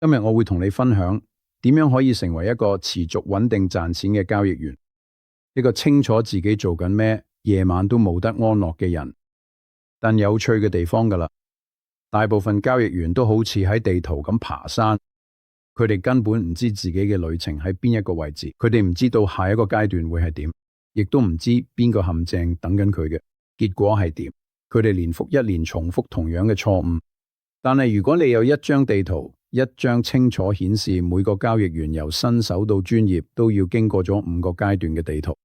今日我會同你分享點樣可以成為一個持續穩定賺錢嘅交易員，一個清楚自己做緊咩，夜晚都冇得安樂嘅人。但有趣嘅地方㗎喇，大部分交易員都好似喺地圖咁爬山，佢哋根本唔知自己嘅旅程喺邊一個位置，佢哋唔知道下一個階段會係點，亦都唔知邊個陷阱等緊佢嘅結果係點。佢哋年復一年重複同樣嘅錯誤。但係如果你有一張地圖，一張清楚顯示每個交易員由新手到專業都要經過咗5個階段嘅地圖，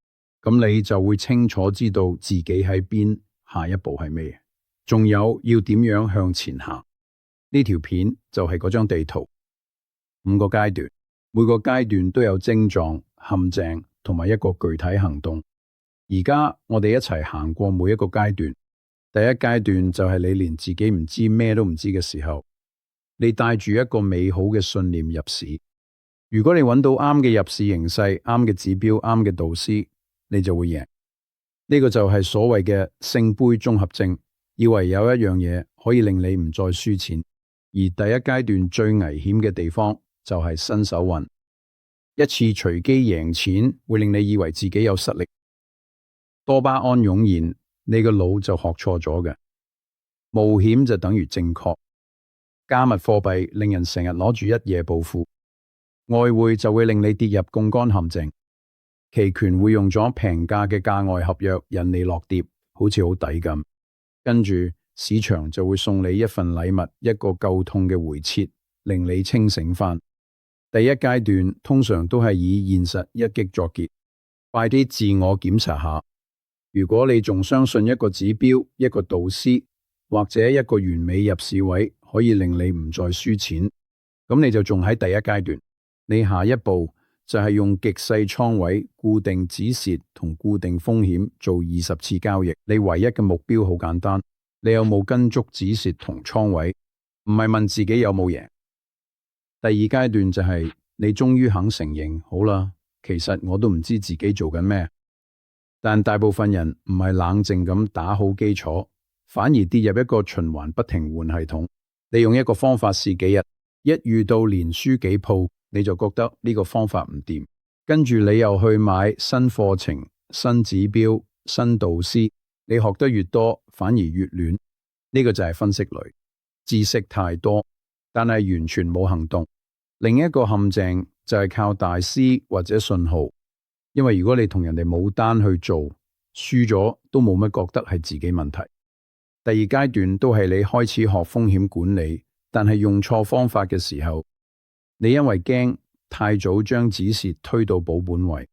咁你就會清楚知道自己喺邊，下一步係咩，仲有要點樣向前行。呢條片就係嗰張地圖，5個階段，每個階段都有症狀、陷阱同埋一個具體行動。而家我哋一齊行過每一個階段。第一階段就係你連自己唔知咩都唔知嘅時候，你帶住一個美好嘅信念入市。如果你揾到啱嘅入市形勢、啱嘅指標、啱嘅導師，你就會贏。呢個就係所謂嘅聖杯綜合症，以為有一樣嘢可以令你唔再輸錢。而第一階段最危險嘅地方就係新手運，一次隨機贏錢會令你以為自己有實力，多巴胺湧現。你個腦就學錯咗嘅，冒險就等於正確。加密貨幣令人成日攞住一夜暴富，外匯就會令你跌入槓桿陷阱，期權會用咗平價嘅價外合約引你落跌，好似好抵咁。跟住市場就會送你一份禮物，一個夠痛嘅回撤，令你清醒返。第一階段通常都係以現實一擊作結，快啲自我檢查下。如果你仲相信一個指標、一個導師或者一個完美入市位可以令你唔再輸錢，咁你就仲喺第一階段。你下一步就係用極細倉位、固定止蝕同固定風險做20次交易。你唯一嘅目標好簡單，你有冇跟足止蝕同倉位？唔係問自己有冇贏。第二階段就係你終於肯承認，好啦，其實我都唔知自己做緊咩。但大部分人唔係冷靜咁打好基礎，反而跌入一個循環不停換系統。你用一個方法試幾日，一遇到連輸幾鋪，你就覺得呢個方法唔掂，跟住你又去買新課程、新指標、新導師。你學得越多，反而越亂。呢個就係分析類，知識太多，但係完全冇行動。另一個陷阱就係靠大師或者信號。因為如果你同人哋冇單去做，輸咗都冇乜覺得係自己問題。第二階段都係你開始學風險管理，但係用錯方法嘅時候，你因為驚太早將止蝕推到保本位，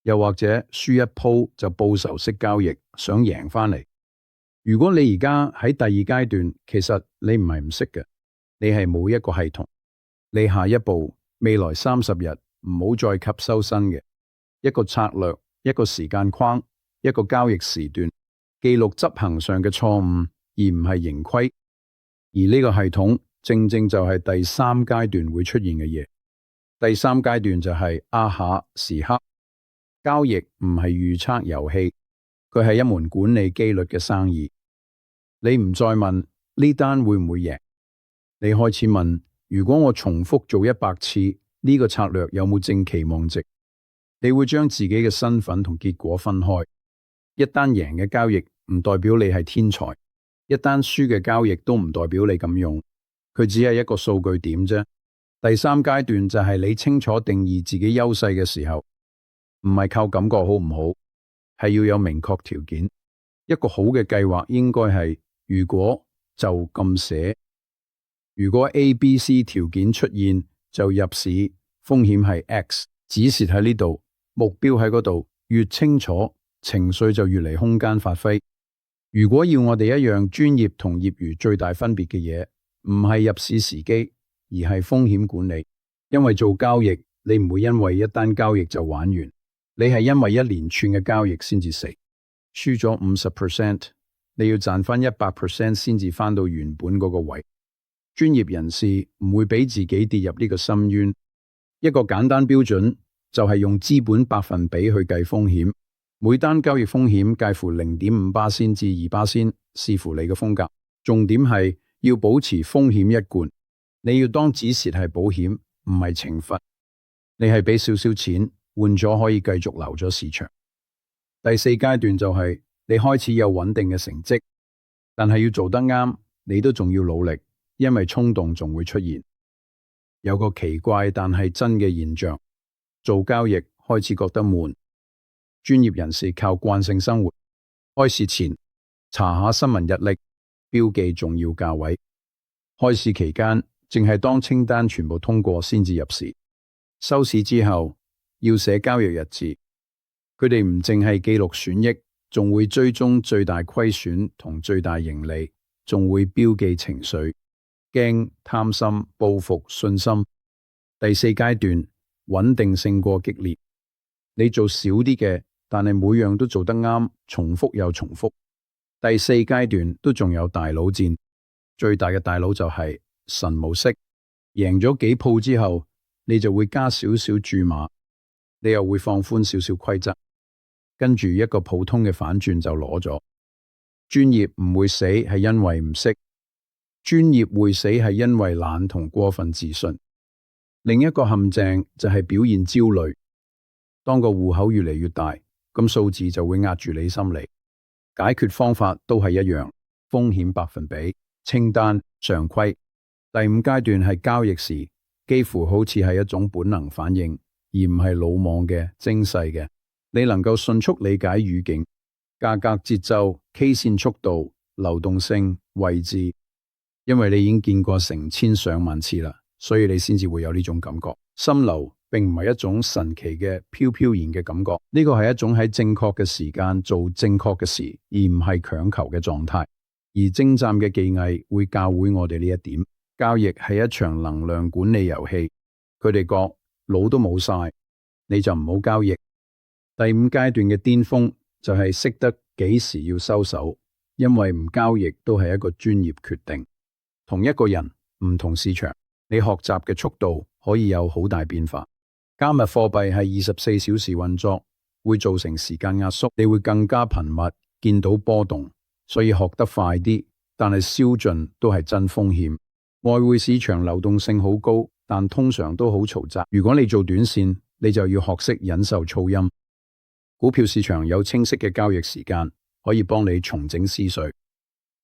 又或者輸一鋪就報仇式交易，想贏返嚟。如果你而家喺第二階段，其實你唔係唔識嘅，你係冇一個系統。你下一步未來30日唔好再吸收新嘅。一個策略，一個時間框，一個交易時段，記錄執行上嘅錯誤，而唔係盈虧。而呢個系統正正就係第3階段會出現嘅嘢。第3階段就係阿下時刻。交易唔係預測遊戲，佢係一門管理機率嘅生意。你唔再問呢單會唔會贏，你開始問，如果我重複做100次，呢個策略有冇正期望值？你會將自己嘅身份同結果分開。一單贏嘅交易唔代表你係天才，一單輸嘅交易都唔代表你咁用，佢只係一個數據點啫。第3階段就係你清楚定義自己優勢嘅時候，唔係靠感覺好唔好，係要有明確條件。一個好嘅計劃應該係如果就咁寫，如果 A、B、C 條件出現就入市，風險係 X， 止蝕喺呢度。目標喺嗰度，越清楚，情緒就越嚟空間發揮。如果要我哋一樣專業同業餘最大分別嘅嘢，唔係入市時機，而係風險管理。因為做交易，你唔會因為一單交易就玩完，你係因為一連串嘅交易先至死。輸咗50%，你要賺翻100% 先至翻到原本嗰個位。專業人士唔會俾自己跌入呢個深淵。一個簡單標準就係用資本百分比去計風險，每單交易風險介乎0.5%至2%，視乎你嘅風格。重點係要保持風險一貫，你要當止蝕係保險，唔係懲罰。你係俾少少錢換咗可以繼續留咗市場。第四階段就係你開始有穩定嘅成績，但係要做得啱，你都仲要努力，因為衝動仲會出現。有個奇怪但係真嘅現象，做交易開始覺得悶。專業人士靠慣性生活，開市前查下新聞日曆，標記重要價位。開市期間淨係當清單全部通過先至入市。收市之後要寫交易日誌。佢哋唔淨係記錄損益，仲會追蹤最大虧損同最大盈利，仲會標記情緒，驚、貪心、報復、信心。第四階段穩定勝過激烈。你做少啲嘅，但係每樣都做得啱，重複又重複。第四階段都仲有大佬戰，最大嘅大佬就係神模式。贏咗幾鋪之後，你就會加少少注碼，你又會放寬少少規則。跟住一個普通嘅反轉就攞咗。專業唔會死係因為唔識，專業會死係因為懶同過分自信。另一個陷阱就係表現焦慮。當個戶口越嚟越大，咁數字就會壓住你心理。解決方法都係一樣，風險百分比、清單、常規。第五階段係交易時，幾乎好似係一種本能反應，而唔係魯莽嘅、精細嘅。你能夠迅速理解語境、價格節奏、K 線速度、流動性、位置，因為你已經見過成千上萬次啦，所以你先至會有呢種感覺。心流並唔係一種神奇嘅飄飄然嘅感覺，呢個係一種喺正確嘅時間做正確嘅事，而唔係強求嘅狀態。而精湛嘅技藝會教會我哋呢一點。交易係一場能量管理遊戲，佢哋覺腦都冇晒，你就唔好交易。第五階段嘅巔峰就係識得幾時要收手，因為唔交易都係一個專業決定。同一個人，唔同市場，你學習嘅速度可以有好大變化。加密貨幣係24小時運作，會造成時間壓縮，你會更加頻密見到波動，所以學得快啲，但係燒盡都係真風險。外匯市場流動性好高，但通常都好嘈雜。如果你做短線，你就要學識忍受噪音。股票市場有清晰嘅交易時間，可以幫你重整思緒，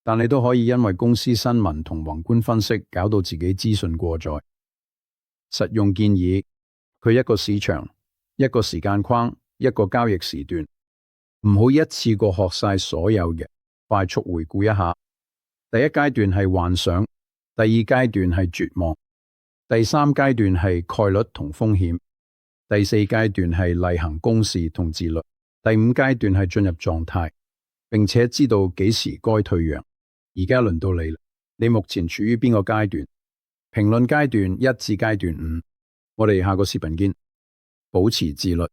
但你都可以因為公司新聞同宏觀分析搞到自己資訊過載。實用建議，佢一個市場、一個時間框、一個交易時段，唔好一次過學晒所有嘅，快速回顧一下。第一階段係幻想，第二階段係絕望，第三階段係概率同風險，第四階段係例行公事同自律，第五階段係進入狀態，並且知道幾時該退讓。而家輪到你啦，你目前處於邊個階段？評論階段1至階段5。我哋下個視頻見，保持自律。